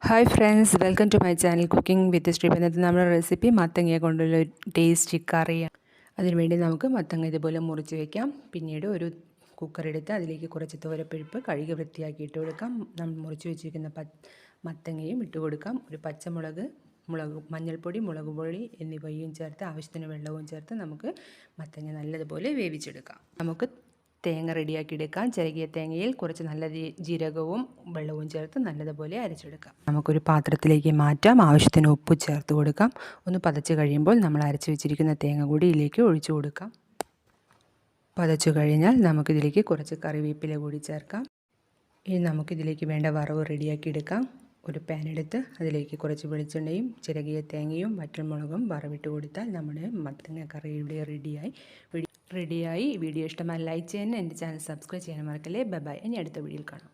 Hi friends, welcome to my channel cooking with Sree. ഇന്നത്തെ നമ്മുടെ recipe മത്തങ്ങയെ കൊണ്ടുള്ള ടേസ്റ്റി കറിയാണ്. അതിനുവേണ്ടി നമുക്ക് മത്തങ്ങ ഇതുപോലെ മുറിച്ച് വയ്ക്കാം. പിന്നീട് ഒരു കുക്കർ എടുത്ത് അതിലേക്ക് കുറച്ച് തോരപ്പരിപ്പ് കഴുകി വൃത്തിയാക്കി ഇട്ട് കൊടുക്കാം. നമ്മൾ മുറിച്ച് വെച്ചിരിക്കുന്ന മത്തങ്ങയും ഇട്ട് കൊടുക്കാം. ഒരു പച്ചമുളക്, മഞ്ഞൾപ്പൊടി, മുളക് പൊടി എന്നിവയും ചേർത്ത് ആവശ്യത്തിന് വെള്ളവും ചേർത്ത് നമുക്ക് മത്തങ്ങ നല്ലതുപോലെ വേവിച്ചെടുക്കാം. നമുക്ക് തേങ്ങ റെഡിയാക്കി എടുക്കാം. ചിരകിയ തേങ്ങയിൽ കുറച്ച് നല്ല ജീരകവും വെള്ളവും ചേർത്ത് നല്ലതുപോലെ അരച്ചെടുക്കാം. നമുക്കൊരു പാത്രത്തിലേക്ക് മാറ്റാം. ആവശ്യത്തിന് ഉപ്പ് ചേർത്ത് കൊടുക്കാം. ഒന്ന് പതച്ച് കഴിയുമ്പോൾ നമ്മൾ അരച്ച് വെച്ചിരിക്കുന്ന തേങ്ങ കൂടി ഇതിലേക്ക് ഒഴിച്ചു കൊടുക്കാം. പതച്ചു കഴിഞ്ഞാൽ നമുക്കിതിലേക്ക് കുറച്ച് കറിവേപ്പില കൂടി ചേർക്കാം. ഇനി നമുക്കിതിലേക്ക് വേണ്ട വറവ് റെഡിയാക്കി എടുക്കാം. ഒരു പാൻ എടുത്ത് അതിലേക്ക് കുറച്ച് വെളിച്ചെണ്ണയും ചിരകിയ തേങ്ങയും വറ്റൽമുളകും വറവിട്ട് കൊടുത്താൽ നമ്മുടെ മത്തങ്ങ കറി ഇവിടെ റെഡിയായി. വീഡിയോ ഇഷ്ടമായി ലൈക്ക് ചെയ്യാനും എൻ്റെ ചാനൽ സബ്സ്ക്രൈബ് ചെയ്യാനും മറക്കല്ലേ. Bye bye. ഇനി അടുത്ത വീഡിയോയിൽ കാണാം.